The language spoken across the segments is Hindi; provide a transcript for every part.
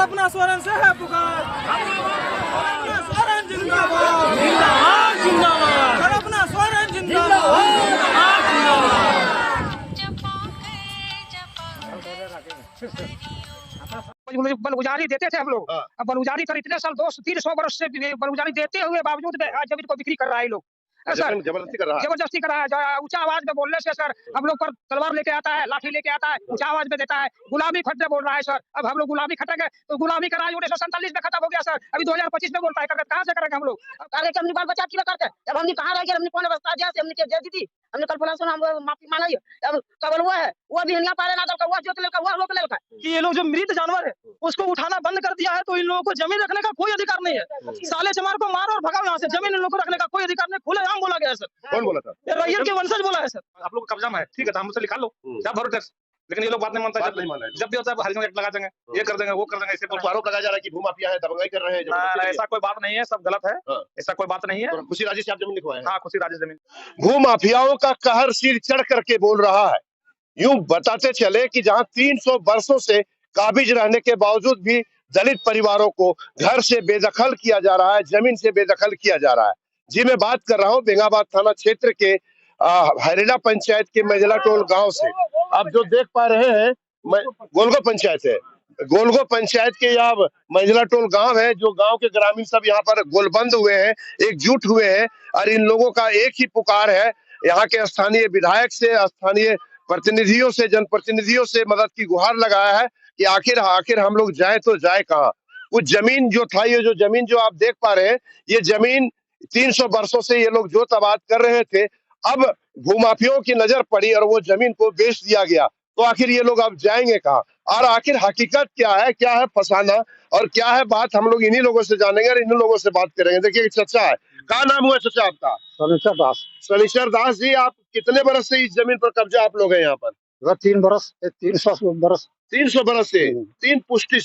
अपना स्वरण से है पुकार, अपना स्वरण जिंदाबाद, जिंदाबाद जिंदाबाद, अपना स्वरण जिंदाबाद। बलगुजारी देते थे हम लोग, अब बलगुजारी कर इतने साल 200-300 वर्ष से बलगुजारी देते हुए बावजूद आज जमीन को बिक्री कर रहा है ये लोग। सर जबरदस्ती कर रहा है, जबरदस्ती कर रहा है, ऊंचा आवाज में बोलने से सर हम लोग पर तलवार लेके आता है, लाठी लेके आता है, ऊंचा आवाज में देता है, गुलामी खटने बोल रहा है सर। अब हम लोग गुलामी खटेंगे तो गुलामी का राज 1947 में खत्म हो गया सर, अभी 2025 में बोलता है, कहां से करेंगे हम लोग? अरे हमने बाल बचा क्यों करते? जब हमने कहा रह गया, हमने कौन अवस्था जैसे हमने दे दी थी, हमने कल फला सुना, हम माफी मांगा है। अब कबल हुआ है, वो भी नहीं पा रहा ना, तो वो जोत लेकर वो रोक लेगा कि ये लोग जो मृत जानवर है उसको उठाना बंद कर दिया है, तो इन लोगों को जमीन रखने का कोई अधिकार नहीं है। साले चमार को मारो और भगाओ यहाँ से, जमीन इन लोगों को रखने का कोई अधिकार नहीं, खुलेआम बोला गया है सर। कौन बोला था? रैयत के वंशज बोला है सर। आप लोग कब्जा में है, ठीक है, तो हमसे लिखा लो, क्या भरो टैक्स, लेकिन ये लोग बात नहीं मानता, बात नहीं मान रहे। जब भी होता है हरिजन एक्ट लगा देंगे, ये कर देंगे, वो कर देंगे, ऐसे तो आरोप लगाया जा रहा है कि भूमाफिया है, दबंगाई कर रहे हैं। ऐसा कोई बात नहीं है, सब गलत है, ऐसा कोई बात नहीं है। तो खुशी राजी से आप जमीन लिखवाए हैं? हाँ, खुशी राजी जमीन। भूमाफियाओं का कहर सिर चढ़ करके बोल रहा है। यूं बताते चले कि जहां 300 वर्षों से काबिज रहने के बावजूद भी दलित परिवारों को घर से बेदखल किया जा रहा है, जमीन से बेदखल किया जा रहा है। जी मैं बात कर रहा हूँ बेंगाबाद थाना क्षेत्र के हरेला पंचायत के मजला टोल गांव से। आप जो देख पा रहे हैं गोलगो पंचायत है, गोलगो पंचायत के यहाँ मंझला टोल गांव है, जो गांव के ग्रामीण सब यहाँ पर गोलबंद हुए हैं, एकजुट हुए हैं, और इन लोगों का एक ही पुकार है, यहाँ के स्थानीय विधायक से, स्थानीय प्रतिनिधियों से, जनप्रतिनिधियों से मदद की गुहार लगाया है कि आखिर आखिर हम लोग जाए तो जाए कहाँ। कुछ जमीन जो था, ये जो जमीन जो आप देख पा रहे हैं, ये जमीन 300 वर्षों से ये लोग जोत आबाद कर रहे थे, अब भूमाफियों की नजर पड़ी और वो जमीन को बेच दिया गया, तो आखिर ये लोग अब जाएंगे कहाँ? और आखिर हकीकत क्या है फसाना और क्या है बात, हम लोग इन्हीं लोगों से जानेंगे और इन्हीं लोगों से बात करेंगे। देखिए चचा है, क्या नाम हुआ चचा आपका? शनिश्चर दास। शनिश्चर दास जी, आप कितने बरस से इस जमीन पर कब्जा आप लोग हैं यहाँ पर? 3 बरस, 300 बरस। 300 बरस से, तीन पुष्टि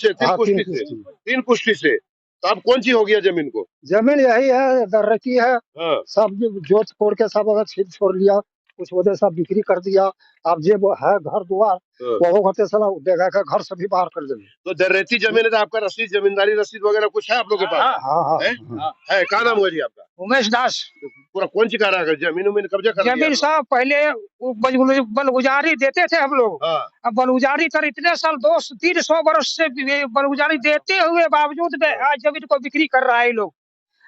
से। तो अब कौन सी हो गया जमीन को? जमीन यही है, दर्रकी है, सब जोत छोड़ के सब अगर छीन छोड़ लिया, कुछ वजह सब बिक्री कर दिया। अब जे वो है घर द्वार वो कहते साला देखा का घर से भी बाहर कर देंगे। तो दर्रेती जमीन है, तो आपका रसीद, जमींदारी रसीद वगैरह कुछ है आप लोग के पास? हाँ है। क्या नाम हुआ जी आपका? उमेश दास। पूरा कौन सी कह जमीन उमीन कब्जा कर दिया? जमीन साहब पहले बलगुजारी देते थे हम लोग, अब बलगुजारी कर इतने साल 200-300 वर्ष से बलगुजारी देते हुए बावजूद आज जमीन को बिक्री कर रहा है ये लोग।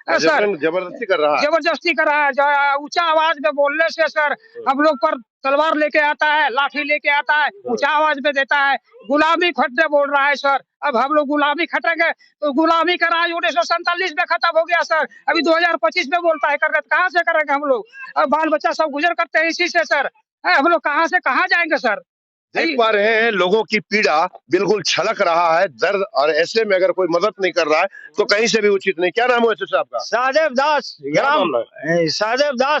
सर जबरदस्ती कर रहा है, जबरदस्ती कर रहा है, ऊंचा आवाज में बोलने से सर हम लोग पर तलवार लेके आता है, लाठी लेके आता है, ऊंचा आवाज में देता है, गुलामी खटने बोल रहा है सर। अब हम लोग गुलामी खटेंगे तो गुलामी का राज 1947 में खत्म हो गया सर, अभी 2025 में बोलता है, कहां से करेंगे हम लोग? अब बाल बच्चा सब गुजर करते हैं इसी से सर, हम लोग कहां से कहां जाएंगे सर? देख पा रहे हैं लोगों की पीड़ा बिल्कुल छलक रहा है, दर्द, और ऐसे में अगर कोई मदद नहीं कर रहा है तो कहीं से भी उचित नहीं। क्या नाम हुआ चाचा आपका? सहदेव दास,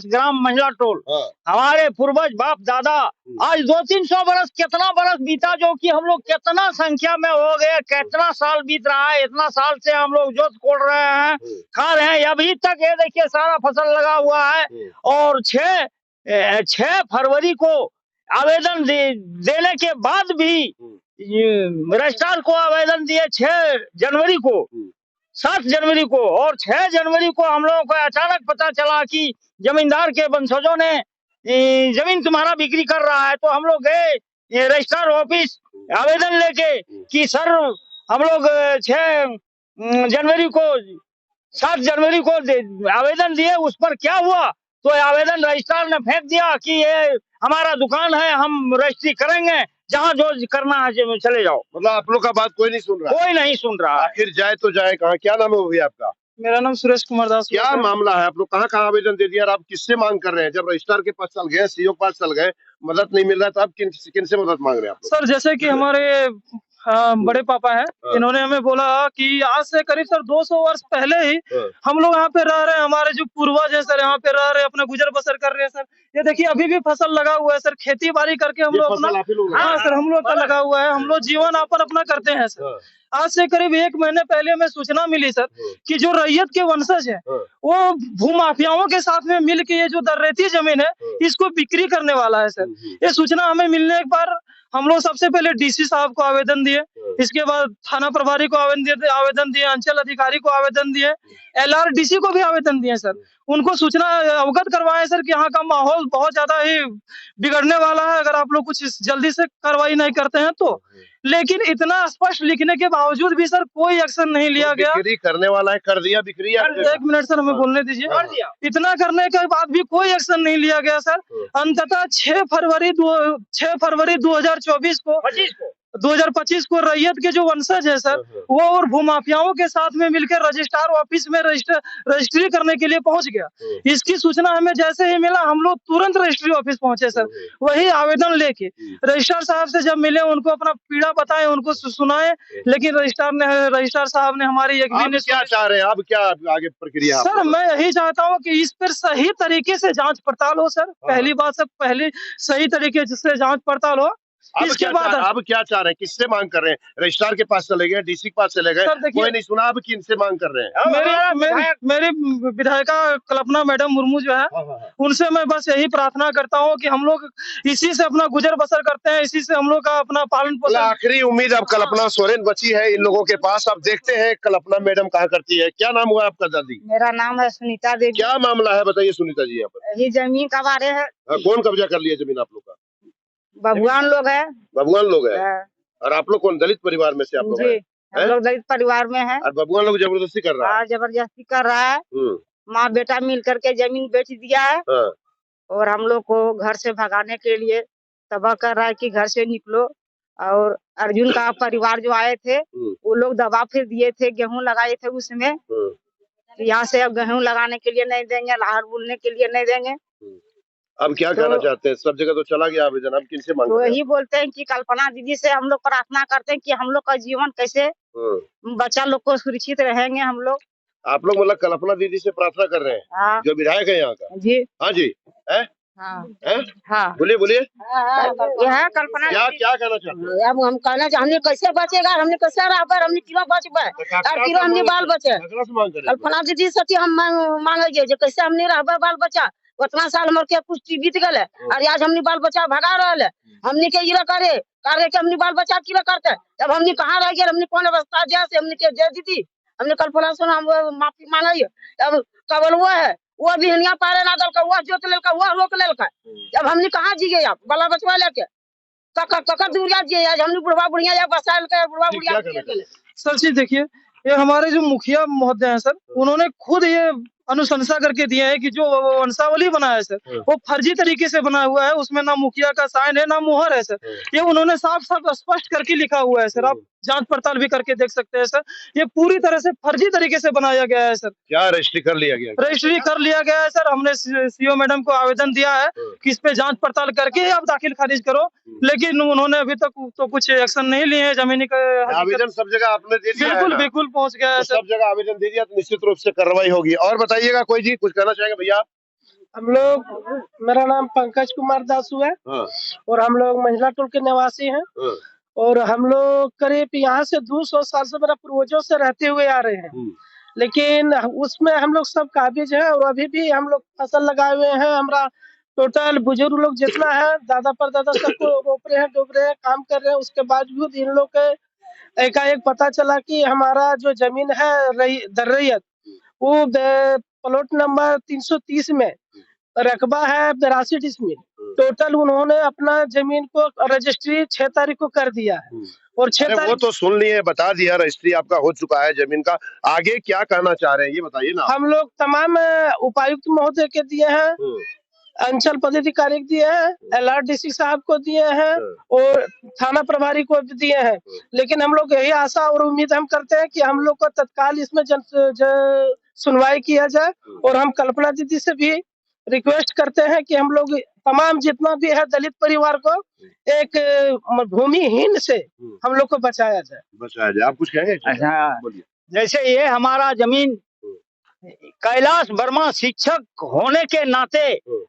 ग्राम मंझला टोल। हमारे पूर्वज बाप दादा आज 200-300 बरस, कितना बरस बीता, जो कि हम लोग कितना संख्या में हो गए, कितना साल बीत रहा है, इतना साल से हम लोग जोत कोड़ रहे हैं, खा रहे हैं, अभी तक ये देखिए सारा फसल लगा हुआ है। और 6 फरवरी को आवेदन देने के बाद भी रजिस्ट्रार को आवेदन दिए 6 जनवरी को, 7 जनवरी को, और 6 जनवरी को हम लोगों को अचानक पता चला कि जमींदार के वंशजों ने जमीन तुम्हारा बिक्री कर रहा है। तो हम लोग गए रजिस्ट्रार ऑफिस आवेदन लेके कि सर हम लोग 6 जनवरी को, 7 जनवरी को आवेदन दिए, उस पर क्या हुआ? तो आवेदन रजिस्ट्रार ने फेंक दिया कि ये हमारा दुकान है, हम रजिस्ट्री करेंगे, जहाँ जो करना है चले जाओ। मतलब आप लोग का बात कोई नहीं सुन रहा? कोई नहीं सुन रहा। आखिर जाए तो जाए कहाँ? क्या नाम है भैया आपका? मेरा नाम सुरेश कुमार दास। क्या मामला है? आप लोग कहाँ कहाँ आवेदन दे दिया और आप किससे मांग कर रहे हैं? जब रजिस्ट्रार के पास चल गए, सीओ के पास चल गए, मदद नहीं मिल रहा, तो आप किन से मदद मांग रहे हैं आप लोग? सर जैसे कि हमारे बड़े पापा हैं, इन्होंने हमें बोला कि आज से करीब सर 200 वर्ष पहले ही हम लोग यहाँ पे रह रहे हैं, हमारे जो पूर्वज है सर यहाँ पे रह रहे हैं, अपना गुजर बसर कर रहे हैं सर। ये देखिए अभी भी फसल लगा हुआ है सर, खेती बाड़ी करके हम लोग अपना, हाँ सर हम लोग का लगा हुआ है, हम लोग जीवन यापन अपना करते हैं सर। आज से करीब 1 महीने पहले हमें सूचना मिली सर कि जो रैयत के वंशज है वो भूमाफियाओं के साथ में मिल के ये जो दर्रेती जमीन है इसको बिक्री करने वाला है सर। ये सूचना हमें मिलने के बाद हम लोग सबसे पहले डीसी साहब को आवेदन दिए, इसके बाद थाना प्रभारी को आवेदन दिए, अंचल अधिकारी को आवेदन दिए, LRDC को भी आवेदन दिए सर। उनको सूचना अवगत करवाए सर कि यहाँ का माहौल बहुत ज्यादा ही बिगड़ने वाला है अगर आप लोग कुछ जल्दी से कार्रवाई नहीं करते हैं तो। लेकिन इतना स्पष्ट लिखने के बावजूद भी सर कोई एक्शन नहीं लिया गया। बिक्री करने वाला है, कर दिया बिक्री। एक मिनट सर, हमें बोलने दीजिए। इतना करने के बाद भी कोई एक्शन नहीं लिया गया सर। अंततः 6 फरवरी 2025 को रैयत के जो वंशज है सर, वो और भूमाफियाओं के साथ में मिलकर रजिस्ट्रार ऑफिस में रजिस्ट्री करने के लिए पहुंच गया। इसकी सूचना हमें जैसे ही मिला, हम लोग तुरंत रजिस्ट्री ऑफिस पहुंचे सर। वही आवेदन लेके रजिस्ट्रार साहब से जब मिले, उनको अपना पीड़ा बताए, उनको सुनाए, लेकिन रजिस्ट्रार साहब ने हमारी एक भी क्या चाह रहे हैं? अब क्या आगे प्रक्रिया? सर मैं यही चाहता हूँ कि इस पर सही तरीके से जांच पड़ताल हो सर। पहली बात सर, पहले सही तरीके से जांच पड़ताल हो। इसके बाद अब क्या चाह रहे हैं? किससे मांग कर रहे हैं? रजिस्ट्रार के पास चले गए, डीसी के पास चले गए, कोई नहीं सुना। अब किनसे मांग कर रहे हैं? मेरी विधायिका कल्पना मैडम मुर्मू जो है, उनसे मैं बस यही प्रार्थना करता हूँ कि हम लोग इसी से अपना गुजर बसर करते हैं, इसी से हम लोग का अपना पालन पोषण। आखिरी उम्मीद अब कल्पना सोरेन बची है इन लोगों के पास। अब देखते हैं कल्पना मैडम कहाँ करती है। क्या नाम हुआ आपका दादी? मेरा नाम है सुनीता देवी। क्या मामला है बताइए सुनीता जी यहाँ पर? ये जमीन का बारे है। कौन कब्जा कर लिया जमीन आप लोग का? बबुआन लोग है। बबुआन लोग है। और आप लोग कौन, दलित परिवार में से आप लोग? हम लोग दलित परिवार में है। और बबुआन लोग जबरदस्ती कर रहा है? जबरदस्ती कर रहा है। माँ बेटा मिल करके जमीन बेच दिया है। और हम लोग को घर से भगाने के लिए तबाह कर रहा है कि घर से निकलो। और अर्जुन का परिवार जो आए थे, वो लोग दबाव फिर दिए थे, गेहूं लगाए थे उसमें। यहाँ से अब गेहूं लगाने के लिए नहीं देंगे, लाहौर बोलने के लिए नहीं देंगे। अब क्या कहना चाहते हैं? सब जगह तो चला गया आवेदन, अब किनसे मांग? तो यही बोलते हैं कि कल्पना दीदी से हम लोग प्रार्थना करते हैं कि हम लोग का जीवन कैसे बच्चा लोग को सुरक्षित रहेंगे हम लोग। आप लोग मतलब कल्पना दीदी से प्रार्थना कर रहे हैं? हाँ। जो विधायक है यहाँ का? जी हाँ जी है? हाँ बोलिए बोलिए। ये है कल्पना। क्या कहना चाहते हैं? अब हम कहना चाहते हमने कैसे बचेगा, हमने कैसे रह, हमने क्यों बचबे, क्यों हमने बाल बचे। कल्पना दीदी से हम मांगे जो कैसे हमने रह बाल बच्चा। उतना साल हमारे के कुछ बीत गए और आज हमने बाल बच्चा भगा रहा है। हमने के इरा करे के हमने बाल बच्चा की करते। जब हमने कहाँ रह गया, हमने कौन अवस्था जैसे हमने के दे दी। हमने कल्पना से हम माफी मांगी। अब कबल वो है, वो भी हिनिया पारे ना दल का, वो जोत लेल का, वो रोक लेल का। अब हमने कहाँ जी गए आप बाला बचवा लेके कका दूरिया जी। आज हमने बुढ़वा बुढ़िया या बसायल के बुढ़वा बुढ़िया। सर जी देखिए, ये हमारे जो मुखिया महोदय हैं सर, उन्होंने खुद ये अनुशंसा करके दिया है कि जो वंशावली बना है सर, वो फर्जी तरीके से बना हुआ है। उसमें ना मुखिया का साइन है, ना मुहर है सर। ये उन्होंने साफ साफ स्पष्ट करके लिखा हुआ है सर। आप जांच पड़ताल भी करके देख सकते हैं सर। ये पूरी तरह से फर्जी तरीके से बनाया गया है सर। क्या रजिस्ट्री कर लिया गया? रजिस्ट्री कर लिया गया है सर। हमने सीओ मैडम को आवेदन दिया है कि इस पे जांच पड़ताल करके आप दाखिल खारिज करो, लेकिन उन्होंने अभी तक तो कुछ एक्शन नहीं लिए है। जमीनी का आवेदन सब जगह आपने दे दिया? बिल्कुल बिल्कुल पहुंच गया है सर। सब जगह आवेदन दे दिया तो निश्चित रूप से कार्रवाई होगी। और बताइएगा कोई जी कुछ कहना चाहेंगे भैया? हम लोग, मेरा नाम पंकज कुमार दासू है। और हम लोग महिला टोल के निवासी हैं। और हम लोग करीब यहाँ से 200 साल से मेरा पूर्वजों से रहते हुए आ रहे हैं। लेकिन उसमें हम लोग सब काबिज हैं और अभी भी हम लोग फसल लगाए हुए हैं। हमारा टोटल बुजुर्ग लोग जितना है, दादा परदादा सबको रोप रहे हैं, डूब रहे हैं, काम कर रहे हैं। उसके बावजूद इन लोग के एकाएक पता चला कि हमारा जो जमीन है दर्रैयत, वो प्लॉट नंबर 330 में रकबा है 82 डिसमिल। टोटल उन्होंने अपना जमीन को रजिस्ट्री 6 तारीख को कर दिया है। और 6 तारीख वो तो सुन लिए, बता दिया, रजिस्ट्री आपका हो चुका है जमीन का। आगे क्या कहना चाह रहे हैं ये बताइए ना। हम लोग तमाम उपायुक्त महोदय के दिए हैं, अंचल पदाधिकारी दिए हैं, LRDC साहब को दिए हैं और थाना प्रभारी को भी दिए हैं। लेकिन हम लोग यही आशा और उम्मीद हम करते हैं कि हम लोग को तत्काल इसमें सुनवाई किया जाए। और हम कल्पना दीदी से भी रिक्वेस्ट करते हैं कि हम लोग तमाम जितना भी है दलित परिवार को एक भूमिहीन से हम लोग को बचाया जाए। आप कुछ कहेंगे? अच्छा, जैसे ये हमारा जमीन कैलाश वर्मा शिक्षक होने के नाते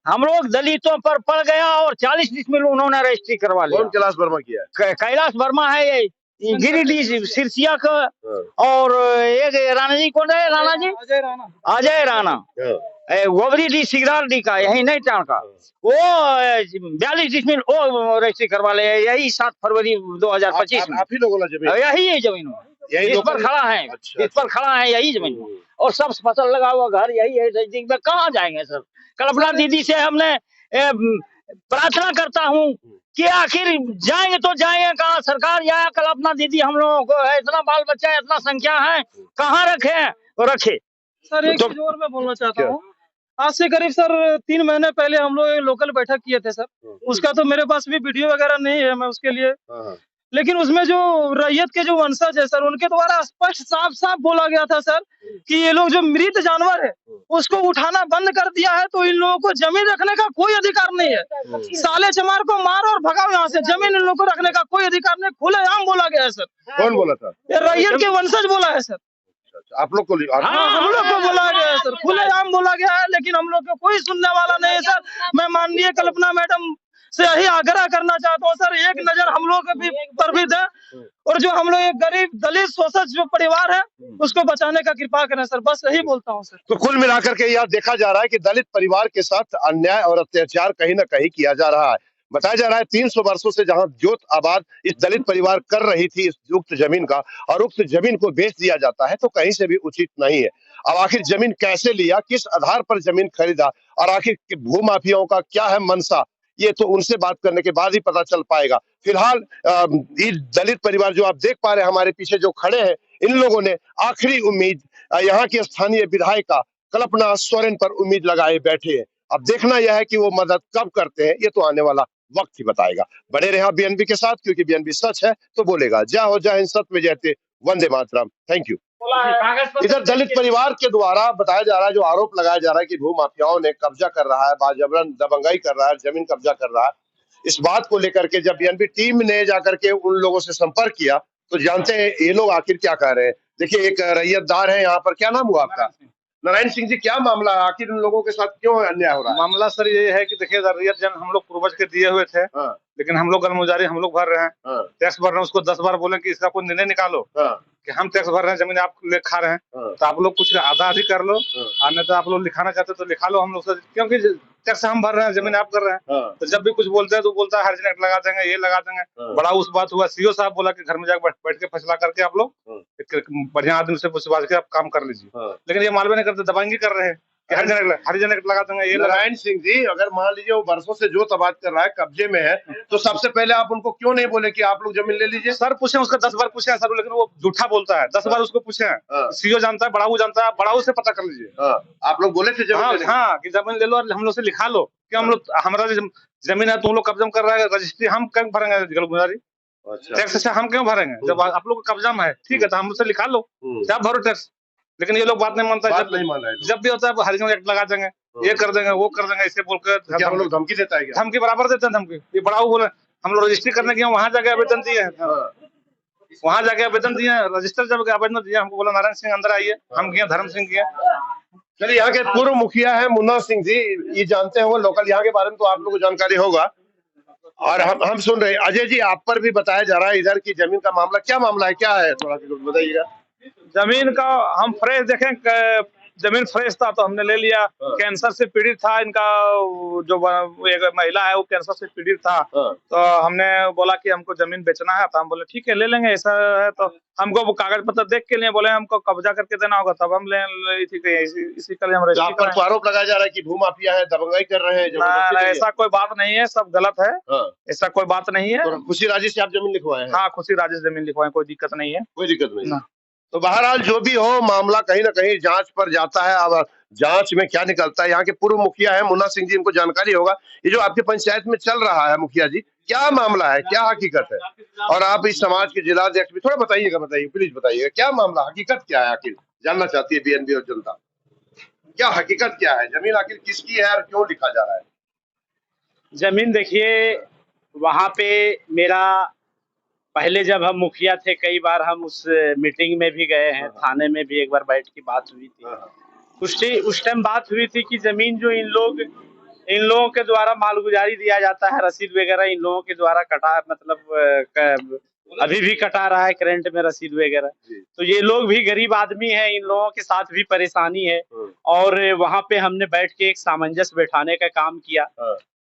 हम लोग दलितों पर पड़ गया और 40 डिसमिल उन्होंने रजिस्ट्री करवा लिया। कौन कैलाश वर्मा किया है? कैलाश वर्मा है ये गिरिडीह सिरसिया का। और एक राणा जी कौन है? राणा जी अजय राणा। गोबरी डी सिगरार डी का, यही नहीं टाउन का, वो 42 डिसमिल वो रजिस्ट्री करवा ले, यही 7 फरवरी 2025 में। आप ही लोगों ने जमीन, यही है जमीन, यही इस पर खड़ा है, इस पर खड़ा है यही जमीन, और सब फसल लगा हुआ घर यही है। रजिस्ट्री में कहाँ जाएंगे सर? कल्पना दीदी से हमने प्रार्थना करता हूँ कि आखिर जाएंगे तो जाएंगे कहाँ? सरकार या कल्पना दीदी हम लोगों को है, इतना बाल बच्चा है, इतना संख्या है, कहाँ रखे और रखे। सर एक चीज और मैं बोलना चाहता हूँ, आज से करीब सर 3 महीने पहले हम लोग लोकल बैठक किए थे सर, उसका तो मेरे पास भी वीडियो वगैरह नहीं है, मैं उसके लिए, लेकिन उसमें जो रैयत के जो वंशज है सर, उनके द्वारा स्पष्ट साफ साफ बोला गया था सर कि ये लोग जो मृत जानवर है उसको उठाना बंद कर दिया है, तो इन लोगों को जमीन रखने का कोई अधिकार नहीं है। साले चमार को मारो और भगाओ यहाँ से, जमीन इन लोगों को रखने का कोई अधिकार नहीं, खुलेआम बोला गया है सर। कौन बोला था? ये रैयत के वंशज बोला है सर। आप लोग को? हाँ, हम लोग को बोला गया है सर, खुलेआम बोला गया है, लेकिन हम लोग को कोई सुनने वाला नहीं है सर। मैं माननीय कल्पना मैडम से यही आग्रह करना चाहता हूँ सर, एक नजर हम लोग पर भी दें, और जो हम लोग एक गरीब दलित शोषित जो परिवार है उसको बचाने का कृपा करें सर, बस यही बोलता हूँ सर। तो कुल मिलाकर के यह देखा जा रहा है कि दलित परिवार के साथ अन्याय और अत्याचार कहीं ना कहीं किया जा रहा है। बताया जा रहा है 300 वर्षों से जहां जोत आबाद इस दलित परिवार कर रही थी इस उक्त जमीन का, और उक्त जमीन को बेच दिया जाता है, तो कहीं से भी उचित नहीं है। अब आखिर जमीन कैसे लिया, किस आधार पर जमीन खरीदा, और आखिर भूमाफियाओं का क्या है मंशा, ये तो उनसे बात करने के बाद ही पता चल पाएगा। फिलहाल ये दलित परिवार जो आप देख पा रहे हैं हमारे पीछे जो खड़े हैं, इन लोगों ने आखिरी उम्मीद यहाँ की स्थानीय विधायिका कल्पना सोरेन पर उम्मीद लगाए बैठे हैं। अब देखना यह है कि वो मदद कब करते हैं, ये तो आने वाला वक्त ही बताएगा। बने रहे बीएनबी के साथ, क्योंकि बीएनबी सच है तो बोलेगा। जय हो, जय हिंद, सत्य में जयते, वंदे मातरम। Thank you. इधर दलित परिवार के द्वारा बताया जा रहा है, जो आरोप लगाया जा रहा है कि भूमाफियाओं ने कब्जा कर रहा है, बाजबरन दबंगाई कर रहा है, जमीन कब्जा कर रहा है, इस बात को लेकर के जब बीएनबी टीम ने जाकर के उन लोगों से संपर्क किया तो जानते हैं ये लोग आखिर क्या कह रहे हैं। देखिए, एक रैयतदार है यहाँ पर, क्या नाम हुआ आपका? नारायण सिंह जी, क्या मामला है, आखिर इन लोगों के साथ क्यों अन्याय हो रहा है? मामला सर ये है कि देखिए, रैयत जन हम लोग पूर्वज के दिए हुए थे, लेकिन हम लोग गलमुजारी हम लोग भर रहे हैं, टैक्स भर रहे हैं, उसको 10 बार बोले कि इसका कोई निर्णय निकालो कि हम टैक्स भर रहे हैं, जमीन आप ले खा रहे हैं, तो आप लोग कुछ आधा अधिक कर लो, और नहीं तो आप लोग लिखाना चाहते तो लिखा लो हम लोग से, क्योंकि टैक्स हम भर रहे हैं, जमीन आप कर रहे हैं। तो जब भी कुछ बोलते हैं तो बोलता है हर्जन एक्ट लगा देंगे, ये लगा देंगे। बड़ा उस बात हुआ, सीओ साहब बोला कि घर में जाकर बैठ के फैसला करके आप लोग बढ़िया आदमी से पूछ के आप काम कर लीजिए, लेकिन ये मालूम नहीं करते, दबंगी कर रहे हैं कि हरिजन एक्ट लगा देंगे, ये। नारायण सिंह जी, अगर मान लीजिए वो बरसों से जो तबाद कर रहा है, कब्जे में है, तो सबसे पहले आप उनको क्यों नहीं बोले कि आप लोग जमीन ले लीजिए? सर पूछे, उसका 10 बार पूछे सर, लेकिन वो झूठा बोलता है। 10 बार उसको पूछे हैं, सीओ जानता है, बड़ाऊ जानता है, बड़ाऊ से पता कर लीजिए। आप लोग बोले थे जमीन? हाँ, कि जमीन ले लो और हम लोग से लिखा लो कि हम लोग, हमारा जमीन है तुम लोग कब्जा कर रहा है, रजिस्ट्री हम क्यों भरेंगे, गलगुजारी टैक्स से हम क्यों भरेंगे, जब आप लोग कब्जा में है, ठीक है, तो हम लोग से लिखा लो, आप भरो टैक्स। लेकिन ये लोग बात नहीं मानता, जब भी होता है हरिजन एक्ट लगा देंगे, ये कर देंगे, वो कर देंगे, इसे बोलकर हम लोग धमकी देता है क्या? धमकी बराबर देते हैं, धमकी। ये बड़ाऊ बोले हम लोग रजिस्ट्री करने के वहां जाके आवेदन दिए हैं, वहां जाके आवेदन दिए, रजिस्टर जब आवेदन दिया, हमको बोला नारायण सिंह अंदर आइए, हम गए, धर्म सिंह गए। चलिए, यहाँ के पूर्व मुखिया है मुन्ना सिंह जी, ये जानते हैं वो लोकल, यहाँ के बारे में तो आप लोगों को जानकारी होगा, और हम सुन रहे हैं। अजय जी, आप पर भी बताया जा रहा है इधर की जमीन का मामला, क्या मामला है, क्या है, थोड़ा बताइएगा। जमीन का हम फ्रेश देखें, जमीन फ्रेश था तो हमने ले लिया। कैंसर से पीड़ित था इनका, जो एक महिला है वो कैंसर से पीड़ित था, तो हमने बोला कि हमको जमीन बेचना है, तो हम बोले ठीक है ले लेंगे, ऐसा है तो हमको वो कागज पत्र देख के लिए बोले हमको कब्जा करके देना होगा, तब हम ले इसी के लिए हम आरोप लगाया जा रहा है कि भूमाफिया है, दबंगाई कर रहे हैं। ऐसा कोई बात नहीं है, सब गलत है, ऐसा कोई बात नहीं है। तो खुशी राजी से आप जमीन लिखवाए हैं? हाँ, खुशी राजी से जमीन लिखवाए, कोई दिक्कत नहीं है, कोई दिक्कत नहीं। तो बहरहाल जो भी हो, मामला कहीं ना कहीं जांच पर जाता है। अब जांच में क्या निकलता है, यहाँ के पूर्व मुखिया है मुन्ना सिंह जी, इनको जानकारी होगा ये जो आपके पंचायत में चल रहा है। मुखिया जी, क्या मामला है, क्या हकीकत है, और आप इस समाज के जिलाध्यक्ष भी थोड़ा बताइएगा, बताइए प्लीज बताइएगा, क्या मामला, हकीकत क्या है, आखिर जानना चाहती है बीएनबी और जनता, क्या हकीकत क्या है, जमीन आखिर किसकी है और क्यों लिखा जा रहा है? जमीन देखिए, वहाँ पे मेरा पहले जब हम मुखिया थे, कई बार हम उस मीटिंग में भी गए हैं, थाने में भी एक बार बैठ की बात हुई थी। उस टाइम बात हुई थी कि जमीन जो इन लोगों के द्वारा मालगुजारी दिया जाता है, रसीद वगैरह इन लोगों के द्वारा कटा, मतलब अभी भी कटा रहा है करंट में रसीद वगैरह। तो ये लोग भी गरीब आदमी हैं, इन लोगों के साथ भी परेशानी है। और वहां पे हमने बैठ के एक सामंजस्य बैठाने का काम किया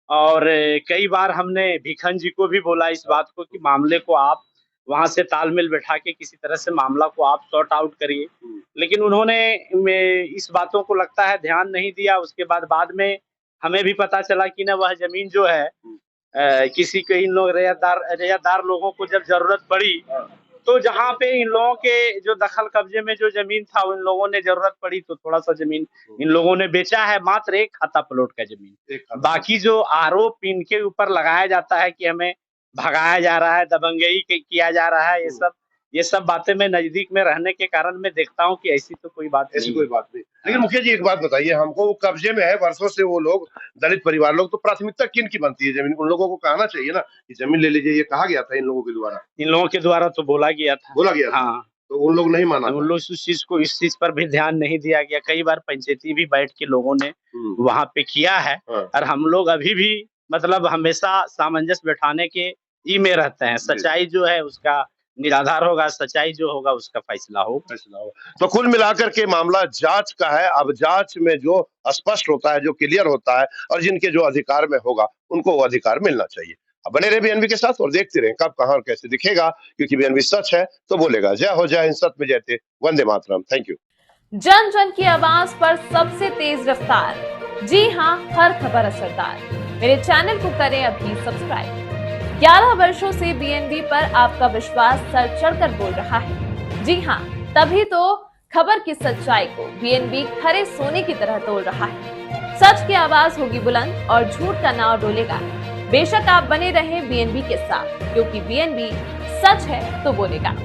और कई बार हमने भिखन जी को भी बोला इस बात को कि मामले को आप वहां से तालमेल बैठा के किसी तरह से मामला को आप सॉर्ट आउट करिए, लेकिन उन्होंने इस बातों को लगता है ध्यान नहीं दिया। उसके बाद में हमें भी पता चला कि ना वह जमीन जो है किसी के इन लोग रैयतदार लोगों को जब जरूरत पड़ी तो जहाँ पे इन लोगों के जो दखल कब्जे में जो जमीन था उन लोगों ने जरूरत पड़ी तो थोड़ा सा जमीन इन लोगों ने बेचा है, मात्र एक खाता प्लॉट का जमीन। बाकी जो आरोप इनके ऊपर लगाया जाता है कि हमें भगाया जा रहा है, दबंगई किया जा रहा है, ये सब बातें मैं नजदीक में रहने के कारण मैं देखता हूँ कि ऐसी तो कोई बात नहीं। लेकिन मुखिया जी एक बात बताइए हमको, वो कब्जे में है वर्षों से वो लोग, दलित परिवार लोग, तो प्राथमिकता किन की बनती है जमीन? उन लोगों को कहना चाहिए ना कि जमीन ले लीजिए, ये कहा गया था इन लोगों के द्वारा? इन लोगों के द्वारा तो बोला गया था। हाँ, तो उन लोग नहीं माना, उन लोग इस चीज पर भी ध्यान नहीं दिया गया। कई बार पंचायती भी बैठ के लोगों ने वहां पे किया है और हम लोग अभी भी मतलब हमेशा सामंजस्य बैठाने के में रहते हैं। सच्चाई जो है उसका निराधार होगा, सच्चाई जो होगा उसका फैसला होगा। तो कुल मिलाकर के मामला जांच का है। अब जांच में जो स्पष्ट होता है, जो क्लियर होता है और जिनके जो अधिकार में होगा उनको वो अधिकार मिलना चाहिए। अब बने रहे बीएनबी के साथ और देखते रहे कब कहां और कैसे दिखेगा, क्योंकि बीएनबी सच है तो बोलेगा। जय हो, जय हिंद, सत्य में जयते, वंदे मातरम। Thank you. जन जन की आवाज पर सबसे तेज रफ्तार, जी हां, हर खबर असरदार। मेरे चैनल को करें अभी सब्सक्राइब। 11 वर्षों से बीएनबी पर आपका विश्वास सर चढ़कर बोल रहा है। जी हां, तभी तो खबर की सच्चाई को बीएनबी खरे सोने की तरह तोल रहा है। सच की आवाज होगी बुलंद और झूठ का नाव डोलेगा। बेशक आप बने रहें बीएनबी के साथ, क्योंकि बीएनबी सच है तो बोलेगा।